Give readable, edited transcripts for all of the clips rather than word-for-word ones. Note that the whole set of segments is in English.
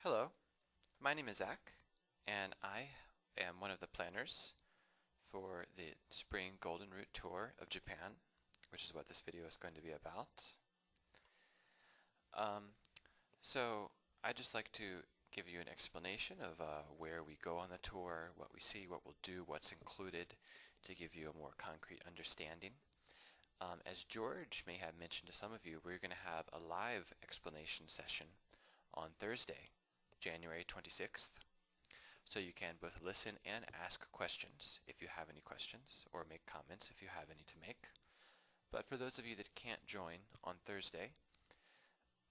Hello, my name is Zach, and I am one of the planners for the Spring Golden Route Tour of Japan, which is what this video is going to be about. Um, so I'd just like to give you an explanation of where we go on the tour, what we see, what we'll do, what's included, to give you a more concrete understanding. As George may have mentioned to some of you, we're going to have a live explanation session on Thursday, January 26th. So you can both listen and ask questions if you have any questions, or make comments if you have any to make. But for those of you that can't join on Thursday,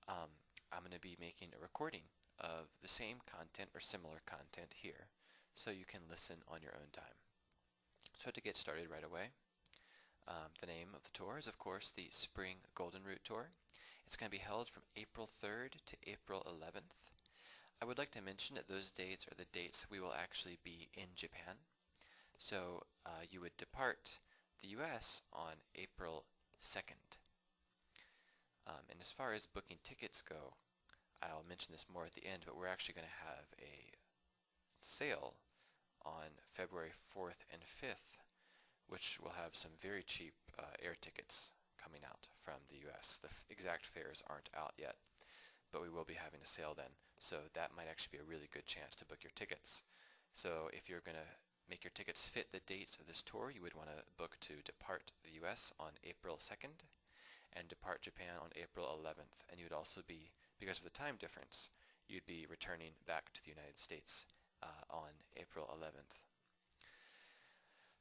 I'm going to be making a recording of the same content or similar content here, so you can listen on your own time. So to get started right away, the name of the tour is, of course, the Spring Golden Route Tour. It's going to be held from April 3rd to April 11th. I would like to mention that those dates are the dates we will actually be in Japan. So you would depart the US on April 2nd. And as far as booking tickets go, I'll mention this more at the end, but we're actually going to have a sale on February 4th and 5th, which will have some very cheap air tickets coming out from the US. The exact fares aren't out yet, but we will be having a sale then. So that might actually be a really good chance to book your tickets. So if you're going to make your tickets fit the dates of this tour, you would want to book to depart the US on April 2nd and depart Japan on April 11th. And you would also be, because of the time difference, you'd be returning back to the United States on April 11th.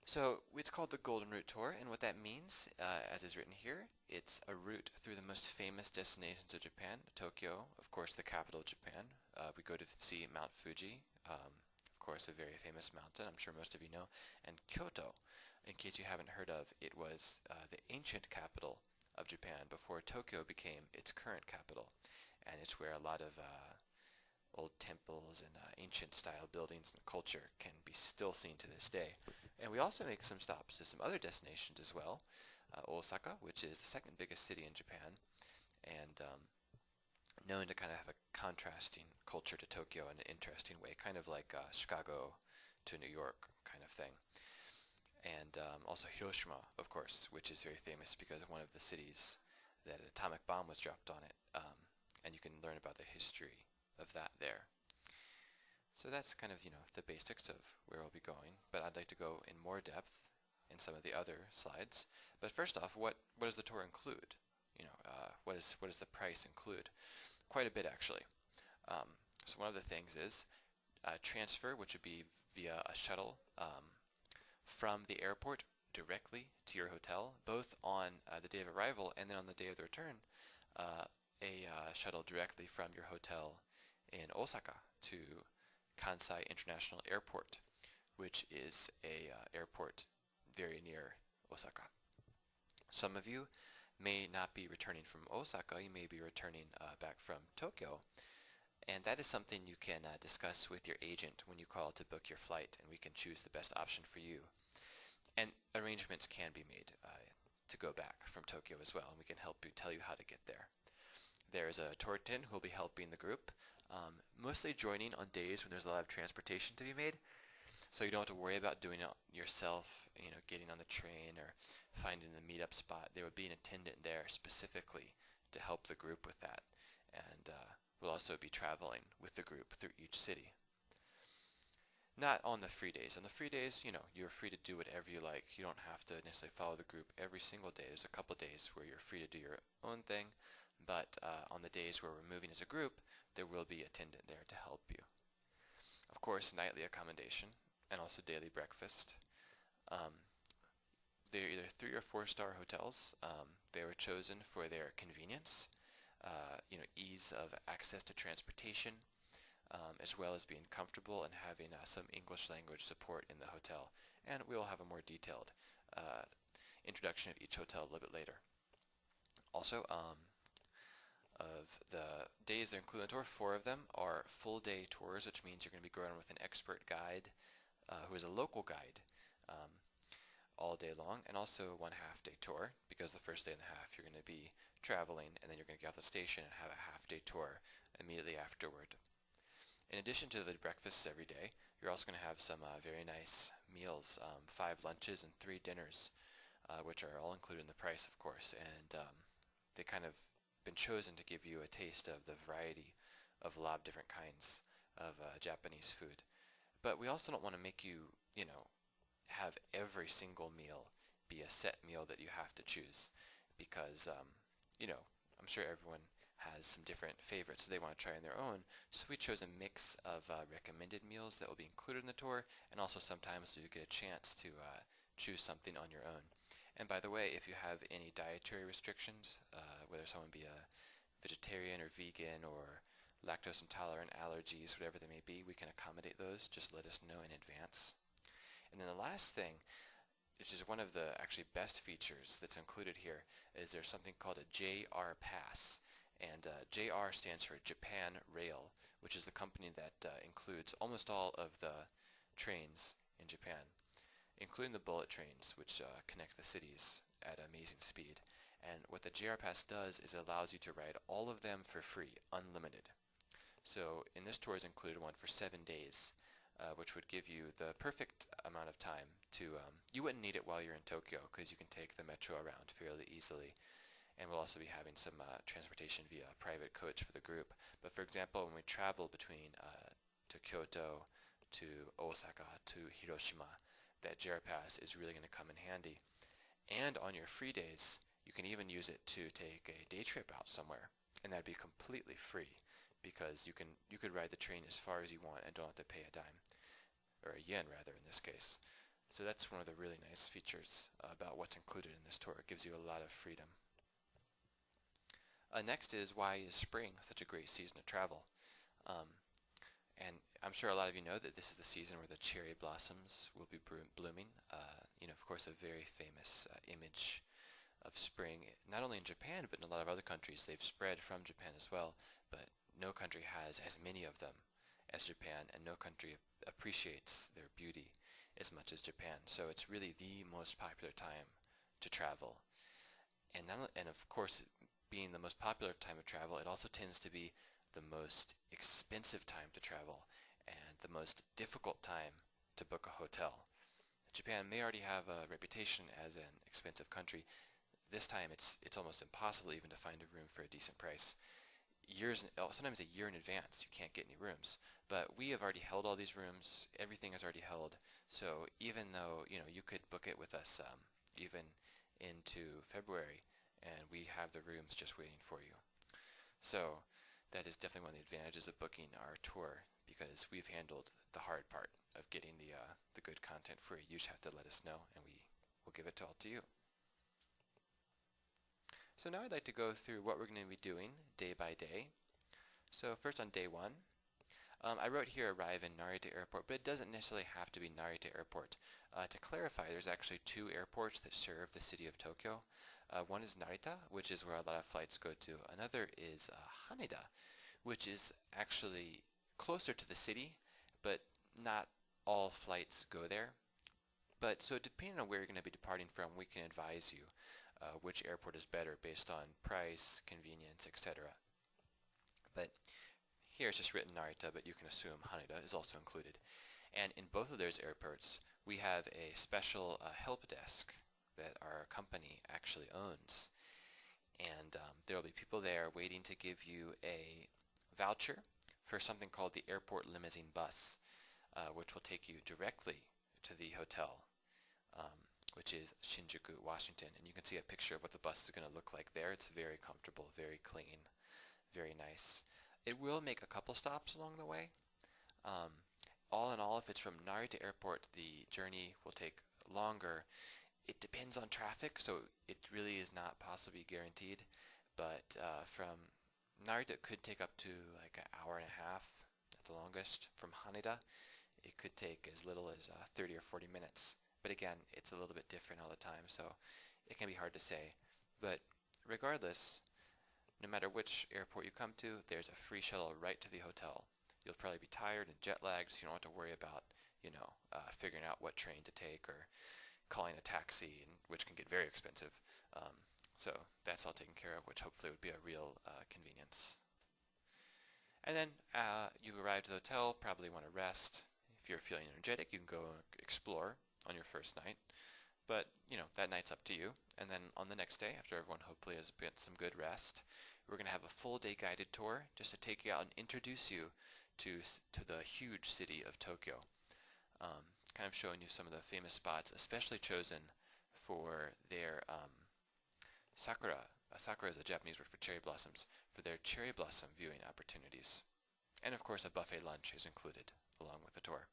So it's called the Golden Route Tour, and what that means, as is written here, it's a route through the most famous destinations of Japan. Tokyo, of course, the capital of Japan. We go to see Mount Fuji, of course, a very famous mountain, I'm sure most of you know. And Kyoto, in case you haven't heard of, it was the ancient capital of Japan before Tokyo became its current capital. And it's where a lot of old temples and ancient style buildings and culture can be still seen to this day. And we also make some stops to some other destinations as well. Osaka, which is the second biggest city in Japan, and known to kind of have a contrasting culture to Tokyo in an interesting way, kind of like Chicago to New York kind of thing. And also Hiroshima, of course, which is very famous because of one of the cities that an atomic bomb was dropped on it. And you can learn about the history of that there. So that's kind of, the basics of where we'll be going, but I'd like to go in more depth in some of the other slides. But first off, what does the tour include? What does the price include? Quite a bit, actually. So one of the things is transfer, which would be via a shuttle from the airport directly to your hotel, both on the day of arrival and then on the day of the return, a shuttle directly from your hotel in Osaka to Kansai International Airport, which is a airport very near Osaka. Some of you may not be returning from Osaka, you may be returning back from Tokyo, and that is something you can discuss with your agent when you call to book your flight, and we can choose the best option for you. And arrangements can be made to go back from Tokyo as well, and we can help you tell you how to get there. There's a tour attendant who will be helping the group, mostly joining on days when there's a lot of transportation to be made, so you don't have to worry about doing it yourself, getting on the train or finding the meetup spot. There would be an attendant there specifically to help the group with that, and we'll also be traveling with the group through each city. Not on the free days. On the free days, you're free to do whatever you like. You don't have to necessarily follow the group every single day. There's a couple days where you're free to do your own thing, but on the days where we're moving as a group, there will be an attendant there to help you. Of course, nightly accommodation and also daily breakfast. They're either 3 or 4-star hotels. They were chosen for their convenience, ease of access to transportation, as well as being comfortable and having some English language support in the hotel. And we will have a more detailed introduction of each hotel a little bit later. Also, of the days that are included in the tour, 4 of them are full-day tours, which means you're going to be going with an expert guide who is a local guide all day long, and also 1 half-day tour, because the first day and a half you're going to be traveling, and then you're going to get off the station and have a half-day tour immediately afterward. In addition to the breakfasts every day, you're also going to have some very nice meals, 5 lunches and 3 dinners, which are all included in the price, of course, and they kind of been chosen to give you a taste of the variety of a lot of different kinds of Japanese food. But we also don't want to make you, have every single meal be a set meal that you have to choose because, I'm sure everyone has some different favorites they want to try on their own. So we chose a mix of recommended meals that will be included in the tour, and also sometimes you get a chance to choose something on your own. And by the way, if you have any dietary restrictions, whether someone be a vegetarian or vegan or lactose intolerant, allergies, whatever they may be, we can accommodate those. Just let us know in advance. And then the last thing, which is one of the actually best features that's included here, is there's something called a JR Pass. And JR stands for Japan Rail, which is the company that includes almost all of the trains in Japan, including the bullet trains, which connect the cities at amazing speed. And what the JR Pass does is it allows you to ride all of them for free, unlimited. So in this tour is included one for 7 days, which would give you the perfect amount of time to, you wouldn't need it while you're in Tokyo because you can take the metro around fairly easily. And we'll also be having some transportation via private coach for the group. But for example, when we travel between to Kyoto, to Osaka, to Hiroshima, that JR Pass is really going to come in handy. And on your free days, you can even use it to take a day trip out somewhere, and that'd be completely free because you could ride the train as far as you want and don't have to pay a dime, or a yen rather in this case. So that's one of the really nice features about what's included in this tour. It gives you a lot of freedom. Next is, why is spring such a great season to travel? And I'm sure a lot of you know that this is the season where the cherry blossoms will be blooming. Of course, a very famous image of spring, not only in Japan, but in a lot of other countries. They've spread from Japan as well, but no country has as many of them as Japan, and no country appreciates their beauty as much as Japan. So it's really the most popular time to travel. And of course, being the most popular time of travel, it also tends to be the most expensive time to travel and the most difficult time to book a hotel. Japan may already have a reputation as an expensive country. This time it's almost impossible even to find a room for a decent price. Sometimes a year in advance you can't get any rooms. But we have already held all these rooms. Everything is already held. So even though you could book it with us even into February, and we have the rooms just waiting for you. So that is definitely one of the advantages of booking our tour, because we've handled the hard part of getting the good content for you. You just have to let us know, and we will give it all to you. So now I'd like to go through what we're going to be doing day by day. So first on day 1, I wrote here arrive in Narita Airport, but it doesn't necessarily have to be Narita Airport. To clarify, there's actually 2 airports that serve the city of Tokyo. One is Narita, which is where a lot of flights go to. Another is Haneda, which is actually closer to the city, but not all flights go there. But so depending on where you're going to be departing from, we can advise you which airport is better based on price, convenience, etc. But here it's just written Narita, but you can assume Haneda is also included. And in both of those airports, we have a special help desk that our company actually owns. And there will be people there waiting to give you a voucher for something called the Airport Limousine Bus, which will take you directly to the hotel, which is Shinjuku, Washington. And you can see a picture of what the bus is going to look like there. It's very comfortable, very clean, very nice. It will make a couple stops along the way. All in all, if it's from Narita Airport, the journey will take longer. It depends on traffic, so it really is not possibly guaranteed. But from Narita, it could take up to like an hour and a half at the longest. From Haneda, it could take as little as 30 or 40 minutes. But again, it's a little bit different all the time, so it can be hard to say. But regardless, no matter which airport you come to, there's a free shuttle right to the hotel. You'll probably be tired and jet lagged, so you don't have to worry about, figuring out what train to take or calling a taxi, which can get very expensive. So that's all taken care of, which hopefully would be a real convenience. And then you arrive arrive to the hotel, probably want to rest. If you're feeling energetic, you can go explore on your first night. But, you know, that night's up to you. And then on the next day, after everyone hopefully has get some good rest, we're going to have a full day guided tour just to take you out and introduce you to the huge city of Tokyo. Kind of showing you some of the famous spots, especially chosen for their sakura. Sakura is a Japanese word for cherry blossoms, for their cherry blossom viewing opportunities. And of course, a buffet lunch is included along with the tour.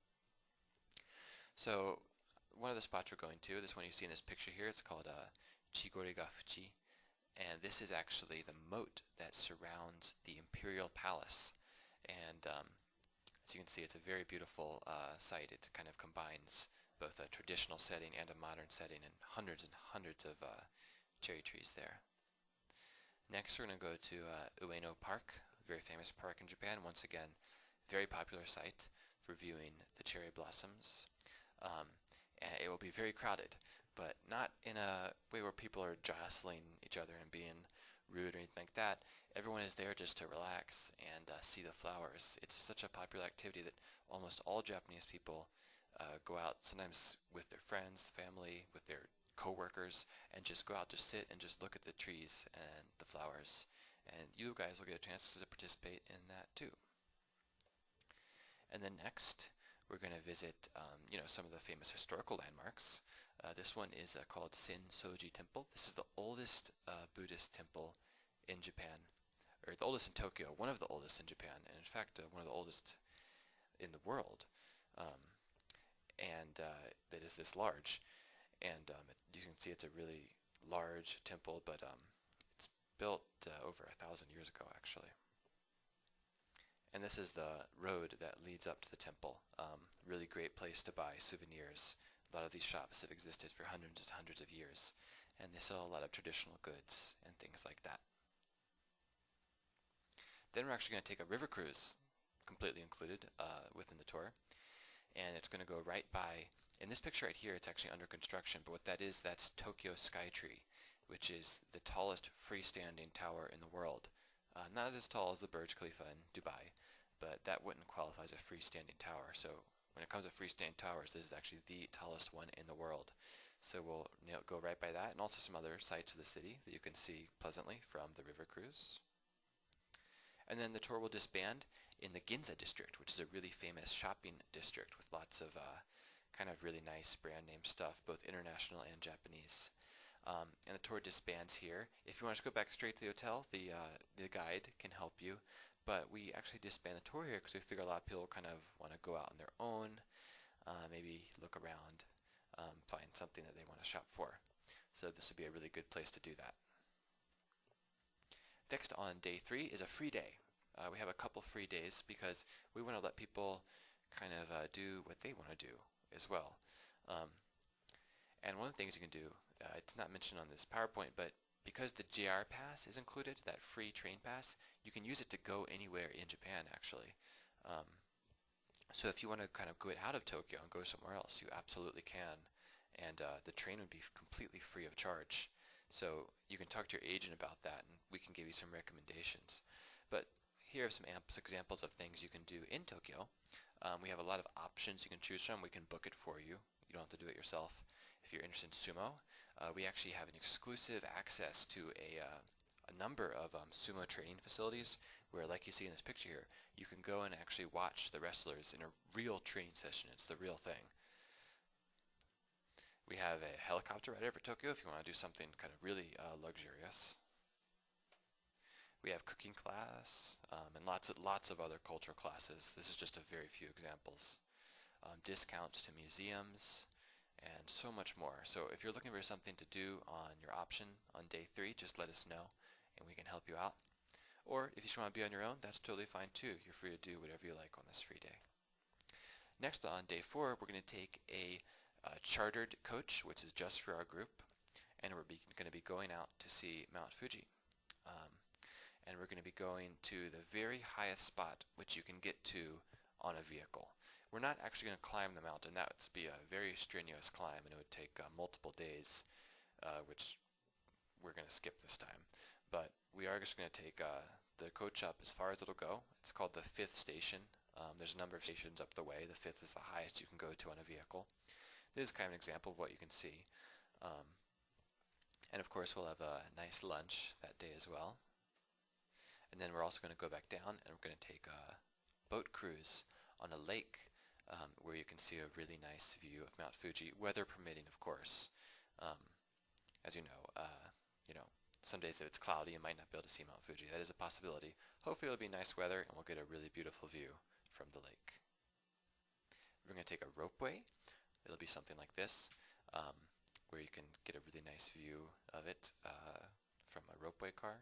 So one of the spots we're going to, this one you see in this picture here, it's called Chigoriga Fuchi, and this is actually the moat that surrounds the Imperial Palace. And as you can see, it's a very beautiful site. It kind of combines both a traditional setting and a modern setting, and hundreds of cherry trees there. Next, we're going to go to Ueno Park, a very famous park in Japan. Once again, very popular site for viewing the cherry blossoms. And it will be very crowded, but not in a way where people are jostling each other and being rude or anything like that. Everyone is there just to relax and see the flowers. It's such a popular activity that almost all Japanese people go out, sometimes with their friends, family, with their co-workers, and just go out to sit and just look at the trees and the flowers. And you guys will get a chance to participate in that too. And then next, we're going to visit some of the famous historical landmarks. This one is called Sensoji Temple. This is the oldest Buddhist temple in Japan, or the oldest in Tokyo, one of the oldest in Japan, and in fact one of the oldest in the world. That is this large. And you can see it's a really large temple, but it's built over 1,000 years ago, actually. And this is the road that leads up to the temple. Really great place to buy souvenirs. A lot of these shops have existed for hundreds and hundreds of years, and they sell a lot of traditional goods and things like that. Then we're actually going to take a river cruise, completely included within the tour, and it's going to go right by. In this picture right here, it's actually under construction, but what that is, that's Tokyo Skytree, which is the tallest freestanding tower in the world. Not as tall as the Burj Khalifa in Dubai, but that wouldn't qualify as a freestanding tower. So when it comes to freestanding towers, this is actually the tallest one in the world. So we'll go right by that, and also some other sites of the city that you can see pleasantly from the river cruise. And then the tour will disband in the Ginza district, which is a really famous shopping district with lots of kind of really nice brand name stuff, both international and Japanese. And the tour disbands here. If you want to go back straight to the hotel, the guide can help you. But we actually disband the tour here because we figure a lot of people kind of want to go out on their own, maybe look around, find something that they want to shop for. So this would be a really good place to do that. Next on day 3 is a free day. We have a couple free days because we want to let people kind of do what they want to do as well. And one of the things you can do, it's not mentioned on this PowerPoint, but because the JR Pass is included, that free train pass, you can use it to go anywhere in Japan, actually. So if you want to kind of go out of Tokyo and go somewhere else, you absolutely can. And the train would be completely free of charge. So you can talk to your agent about that, and we can give you some recommendations. But here are some examples of things you can do in Tokyo. We have a lot of options you can choose from. We can book it for you. You don't have to do it yourself. If you're interested in sumo, we actually have an exclusive access to a number of sumo training facilities where, like you see in this picture here, you can go and actually watch the wrestlers in a real training session. It's the real thing. We have a helicopter right over Tokyo if you want to do something kind of really luxurious. We have cooking class and lots of other cultural classes. This is just a very few examples. Discounts to museums, and so much more. So if you're looking for something to do on your option on day 3, just let us know and we can help you out. Or if you just want to be on your own, that's totally fine too. You're free to do whatever you like on this free day. Next on day 4, we're going to take a chartered coach, which is just for our group, and we're going to be going out to see Mount Fuji. And we're going to be going to the very highest spot which you can get to on a vehicle. We're not actually going to climb the mountain. That would be a very strenuous climb, and it would take multiple days, which we're going to skip this time. But we are just going to take the coach up as far as it'll go. It's called the 5th station There's a number of stations up the way. The 5th is the highest you can go to on a vehicle. This is kind of an example of what you can see. Um, and of course we'll have a nice lunch that day as well. And then we're also going to go back down and we're going to take a boat cruise on a lake where you can see a really nice view of Mount Fuji, weather permitting, of course. Um, as you know, some days if it's cloudy, you might not be able to see Mount Fuji. That is a possibility. Hopefully it'll be nice weather and we'll get a really beautiful view from the lake. We're going to take a ropeway. It'll be something like this, where you can get a really nice view of it from a ropeway car.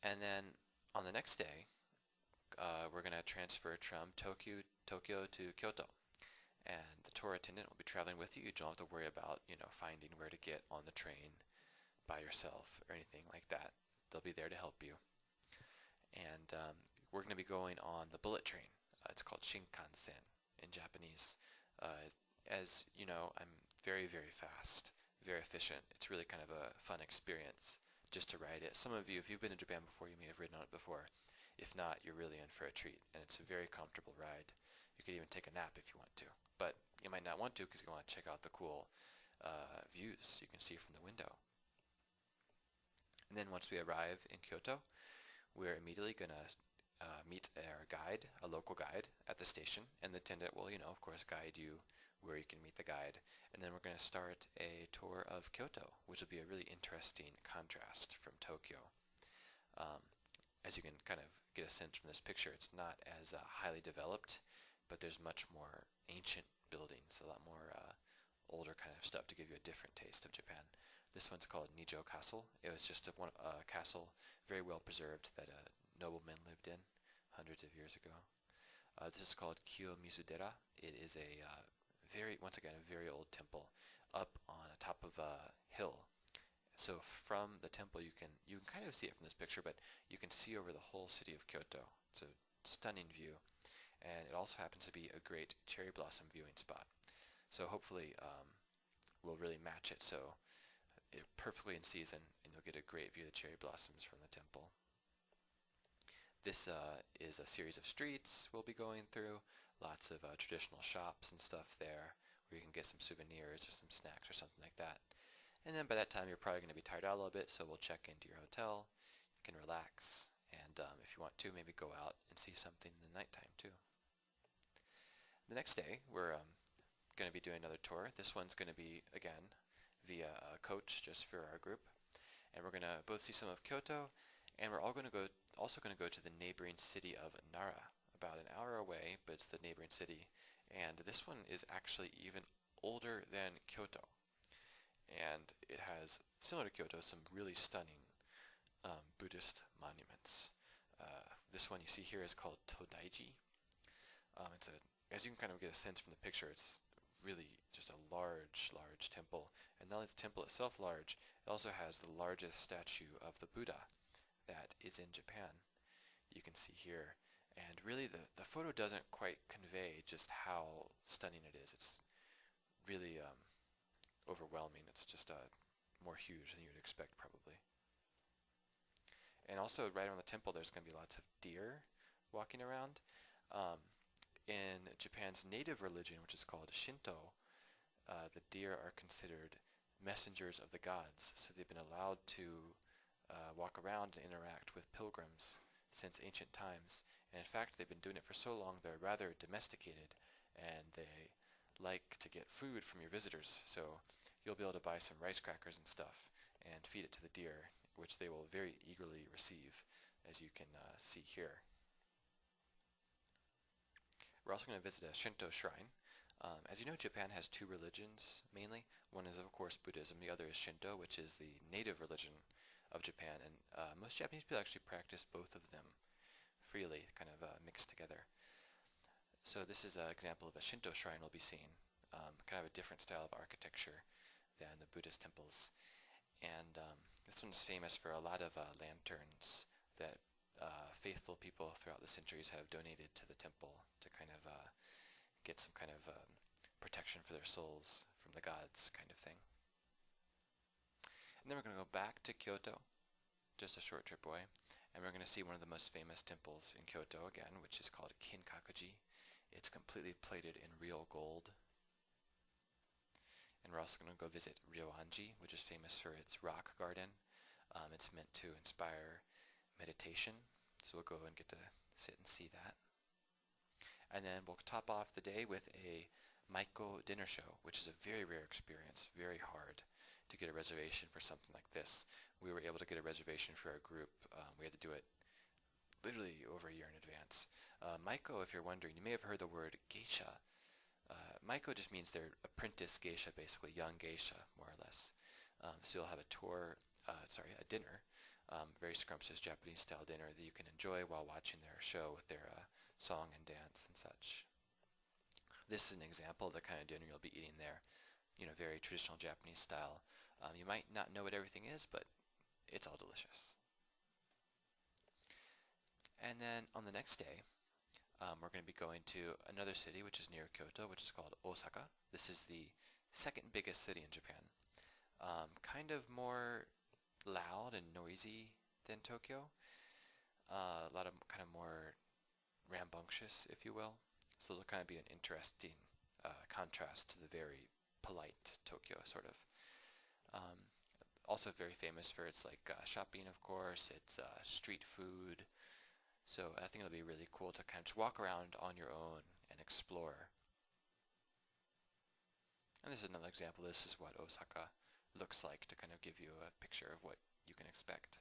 And then on the next day, we're going to transfer from Tokyo to Kyoto. And the tour attendant will be traveling with you. You don't have to worry about, finding where to get on the train by yourself or anything like that. They'll be there to help you. And we're going to be going on the bullet train. It's called Shinkansen in Japanese. As you know, I'm very, very fast, very efficient. It's really kind of a fun experience just to ride it. Some of you, if you've been to Japan before, you may have ridden on it before. If not, you're really in for a treat, and it's a very comfortable ride. You could even take a nap if you want to, but you might not want to because you want to check out the cool views you can see from the window. And then once we arrive in Kyoto, we're immediately going to meet our guide, a local guide, at the station, and the attendant will, of course, guide you where you can meet the guide. And then we're going to start a tour of Kyoto, which will be a really interesting contrast from Tokyo. As you can kind of get a sense from this picture, it's not as highly developed, but there's much more ancient buildings, a lot more older kind of stuff to give you a different taste of Japan. This one's called Nijo Castle. It was just a castle, very well preserved, that noblemen lived in hundreds of years ago. This is called Kiyomizu-dera. It is a once again, a very old temple up on the top of a hill. So from the temple, you can kind of see it from this picture, but you can see over the whole city of Kyoto. It's a stunning view, and it also happens to be a great cherry blossom viewing spot. So hopefully we'll really match it so it's perfectly in season, and you'll get a great view of the cherry blossoms from the temple. This is a series of streets we'll be going through, lots of traditional shops and stuff there where you can get some souvenirs or some snacks or something like that. And then by that time you're probably going to be tired out a little bit, so we'll check into your hotel, you can relax, and if you want to, maybe go out and see something in the nighttime too. The next day we're going to be doing another tour. This one's going to be, again, via a coach just for our group. And we're going to both see some of Kyoto, and we're also going to go to the neighboring city of Nara, about an hour away, but it's the neighboring city. And this one is actually even older than Kyoto. And it has, similar to Kyoto, some really stunning Buddhist monuments. This one you see here is called Todaiji. As you can kind of get a sense from the picture, it's really just a large, large temple. And not only is the temple itself large, it also has the largest statue of the Buddha that is in Japan. You can see here. And really the photo doesn't quite convey just how stunning it is. It's really overwhelming. It's just more huge than you would expect probably. And also right around the temple there's going to be lots of deer walking around. In Japan's native religion, which is called Shinto, the deer are considered messengers of the gods, so they've been allowed to walk around and interact with pilgrims since ancient times. And in fact, they've been doing it for so long they're rather domesticated, and they like to get food from your visitors. So you'll be able to buy some rice crackers and stuff and feed it to the deer, which they will very eagerly receive, as you can see here. We're also going to visit a Shinto shrine. As you know, Japan has two religions mainly. One is, of course, Buddhism. The other is Shinto, which is the native religion of Japan. And most Japanese people actually practice both of them freely, kind of mixed together. So this is an example of a Shinto shrine we'll be seeing, kind of a different style of architecture than the Buddhist temples. And this one's famous for a lot of lanterns that faithful people throughout the centuries have donated to the temple to kind of get some kind of protection for their souls from the gods kind of thing. And then we're going to go back to Kyoto, just a short trip away, And we're going to see one of the most famous temples in Kyoto again, which is called Kinkakuji. It's completely plated in real gold. And we're also going to go visit Ryoanji, which is famous for its rock garden. It's meant to inspire meditation, so we'll go and get to sit and see that. And then we'll top off the day with a Maiko dinner show, which is a very rare experience, very hard to get a reservation for something like this. We were able to get a reservation for our group. We had to do it literally over a year in advance. Maiko, if you're wondering, you may have heard the word geisha. Maiko just means they're apprentice geisha, basically, young geisha, more or less. So you'll have a tour, a dinner, very scrumptious Japanese-style dinner that you can enjoy while watching their show with their song and dance and such. This is an example of the kind of dinner you'll be eating there. You know, very traditional Japanese style. You might not know what everything is, but it's all delicious. And then on the next day, we're going to be going to another city which is near Kyoto, which is called Osaka. This is the second biggest city in Japan. Kind of more loud and noisy than Tokyo. A lot of kind of more rambunctious, if you will. So it'll kind of be an interesting contrast to the very polite Tokyo, sort of. Also very famous for its shopping, of course, its street food. So I think it'll be really cool to kind of just walk around on your own and explore. And this is another example. This is what Osaka looks like to kind of give you a picture of what you can expect.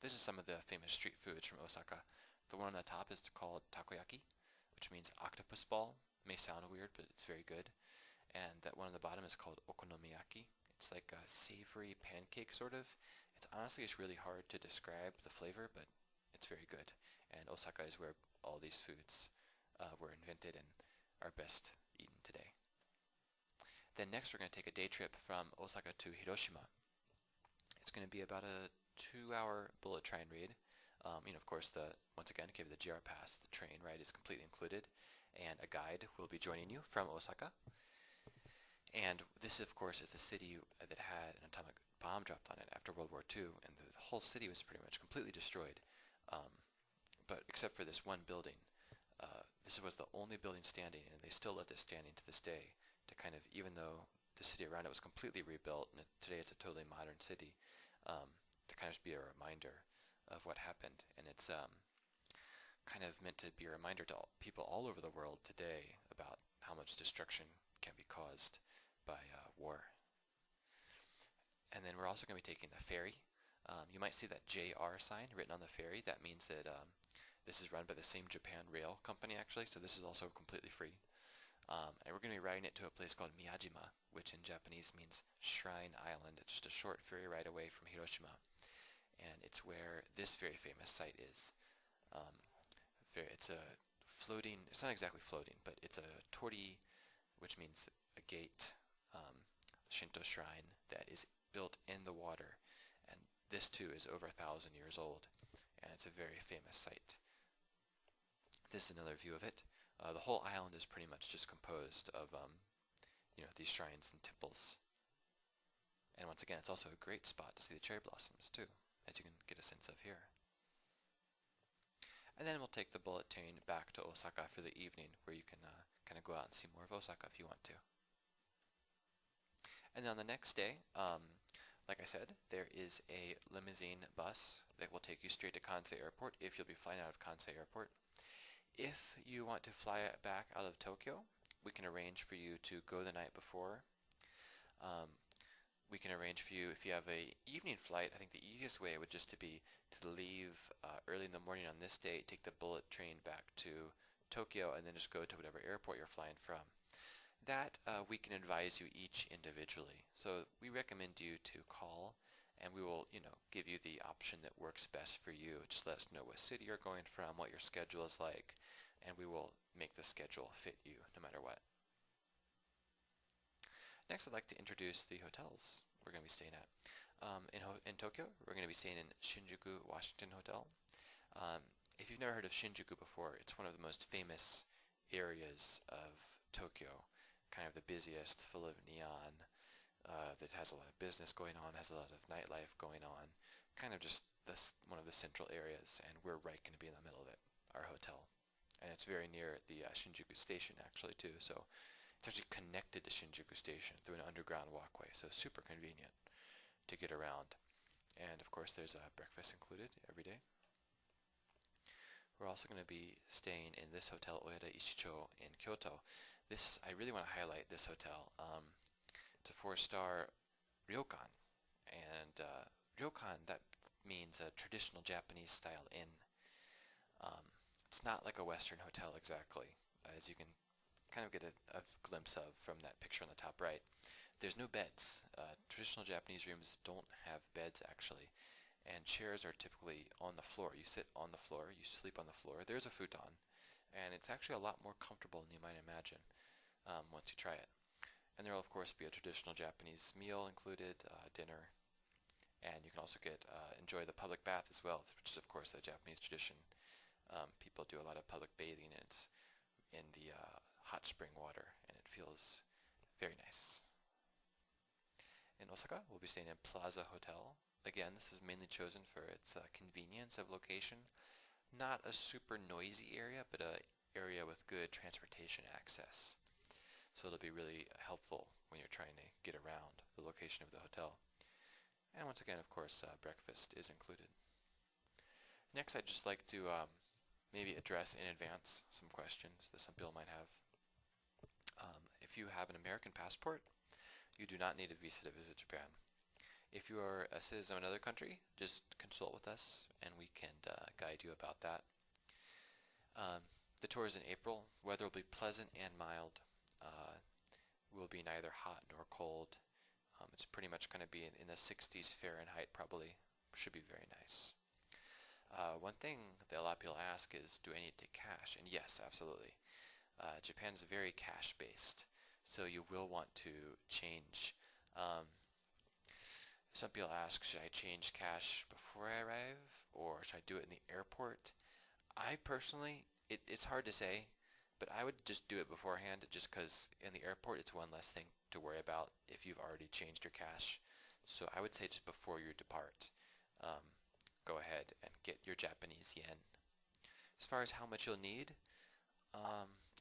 This is some of the famous street foods from Osaka. The one on the top is called takoyaki, which means octopus ball. It may sound weird, but it's very good. And that one on the bottom is called okonomiyaki. It's like a savory pancake, sort of. It's honestly just really hard to describe the flavor, but it's very good. And Osaka is where all these foods were invented and are best eaten today. Then next we're going to take a day trip from Osaka to Hiroshima. It's going to be about a 2-hour bullet train ride. Of course, once again, give the JR Pass, the train ride is completely included, and a guide will be joining you from Osaka. And this, of course, is the city that had an atomic bomb dropped on it after World War II, and the whole city was pretty much completely destroyed. But except for this one building, this was the only building standing, and they still left it standing to this day to kind of, even though the city around it was completely rebuilt, and today it's a totally modern city, to kind of be a reminder of what happened. And it's kind of meant to be a reminder to people all over the world today about how much destruction can be caused by war. And then we're also going to be taking the ferry. You might see that JR sign written on the ferry. That means that this is run by the same Japan Rail company, actually, so this is also completely free. And we're going to be riding it to a place called Miyajima, which in Japanese means Shrine Island. It's just a short ferry ride away from Hiroshima. And it's where this very famous site is. It's a floating, it's not exactly floating, but it's a torii, which means a gate, Shinto shrine that is built in the water. And this too is over 1,000 years old, and it's a very famous site. This is another view of it. The whole island is pretty much just composed of these shrines and temples. And once again, it's also a great spot to see the cherry blossoms too, as you can get a sense of here. And then we'll take the bullet train back to Osaka for the evening, where you can kind of go out and see more of Osaka if you want to. And then on the next day, like I said, there is a limousine bus that will take you straight to Kansai Airport if you'll be flying out of Kansai Airport. If you want to fly back out of Tokyo, we can arrange for you to go the night before. We can arrange for you, if you have an evening flight, I think the easiest way would just to be to leave early in the morning on this day, take the bullet train back to Tokyo, and then just go to whatever airport you're flying from. That we can advise you each individually. So we recommend you to call, and we will, give you the option that works best for you. Just let us know what city you're going from, what your schedule is like, and we will make the schedule fit you no matter what. Next, I'd like to introduce the hotels we're going to be staying at. In Tokyo, we're going to be staying in Shinjuku Washington Hotel. If you've never heard of Shinjuku before, it's one of the most famous areas of Tokyo, kind of the busiest, full of neon, that has a lot of business going on, has a lot of nightlife going on. kind of just one of the central areas, and we're right going to be in the middle of it, our hotel. And it's very near the Shinjuku station actually too, so it's actually connected to Shinjuku station through an underground walkway, so super convenient to get around. And of course there's breakfast included every day. We're also going to be staying in this hotel, Oyada Ishicho in Kyoto. I really want to highlight this hotel. It's a 4-star ryokan, and ryokan, that means a traditional Japanese style inn. It's not like a Western hotel exactly, as you can kind of get a glimpse of from that picture on the top right. There's no beds. Traditional Japanese rooms don't have beds actually, and chairs are typically on the floor. You sit on the floor, you sleep on the floor. There's a futon, and it's actually a lot more comfortable than you might imagine once you try it. And there will of course be a traditional Japanese meal included, dinner, and you can also enjoy the public bath as well, which is of course a Japanese tradition. People do a lot of public bathing in the hot spring water, and it feels very nice. In Osaka, we'll be staying in Plaza Hotel. Again, this is mainly chosen for its convenience of location. Not a super noisy area, but an area with good transportation access. So it'll be really helpful when you're trying to get around the location of the hotel. And once again, of course, breakfast is included. Next, I'd just like to maybe address in advance some questions that some people might have. If you have an American passport, you do not need a visa to visit Japan. If you are a citizen of another country, just consult with us and we can guide you about that. The tour is in April. Weather will be pleasant and mild. Will be neither hot nor cold. It's pretty much going to be in the 60s Fahrenheit probably. Should be very nice. One thing that a lot of people ask is, do I need to take cash? And yes, absolutely. Japan is very cash-based, so you will want to change. Some people ask, should I change cash before I arrive, or should I do it in the airport? I personally, it's hard to say, but I would just do it beforehand, just because in the airport it's one less thing to worry about if you've already changed your cash. So I would say just before you depart, go ahead and get your Japanese yen. As far as how much you'll need,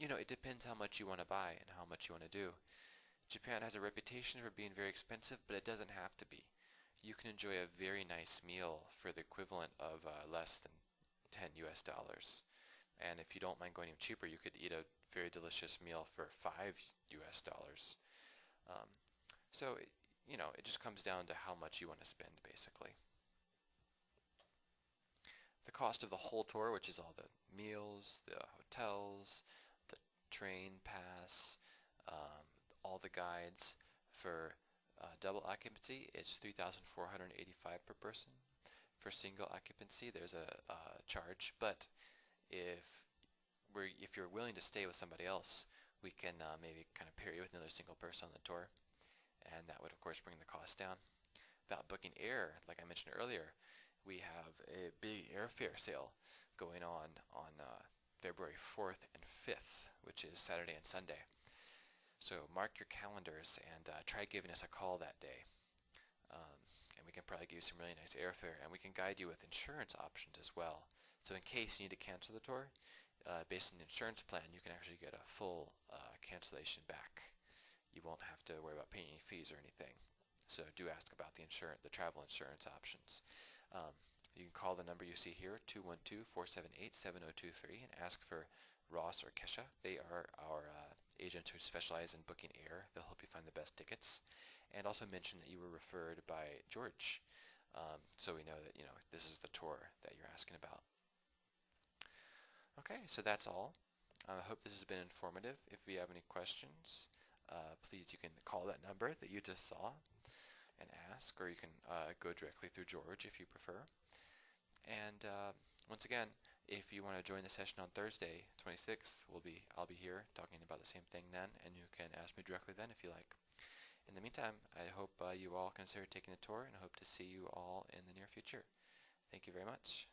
it depends how much you want to buy and how much you want to do. Japan has a reputation for being very expensive, but it doesn't have to be. You can enjoy a very nice meal for the equivalent of less than 10 US dollars. And if you don't mind going even cheaper, you could eat a very delicious meal for 5 US dollars. So, it just comes down to how much you want to spend, basically. The cost of the whole tour, which is all the meals, the hotels, the train pass, all the guides for double occupancy, is $3,485 per person. For single occupancy, there's a charge, but if you're willing to stay with somebody else, we can maybe kind of pair you with another single person on the tour, and that would of course bring the cost down. About booking air, like I mentioned earlier, we have a big airfare sale going on February 4th and 5th, which is Saturday and Sunday. So mark your calendars and try giving us a call that day. And we can probably give you some really nice airfare, and we can guide you with insurance options as well. So in case you need to cancel the tour, based on the insurance plan, you can actually get a full cancellation back. You won't have to worry about paying any fees or anything. So do ask about the travel insurance options. You can call the number you see here, 212-478-7023, and ask for Ross or Kesha. They are our agents who specialize in booking air. They'll help you find the best tickets. And also mention that you were referred by George, so we know that this is the tour that you're asking about. Okay, so that's all. I hope this has been informative. If you have any questions, please you can call that number that you just saw and ask, or you can go directly through George if you prefer. And once again, if you want to join the session on Thursday, 26th, I'll be here talking about the same thing then, and you can ask me directly then if you like. In the meantime, I hope you all consider taking the tour, and I hope to see you all in the near future. Thank you very much.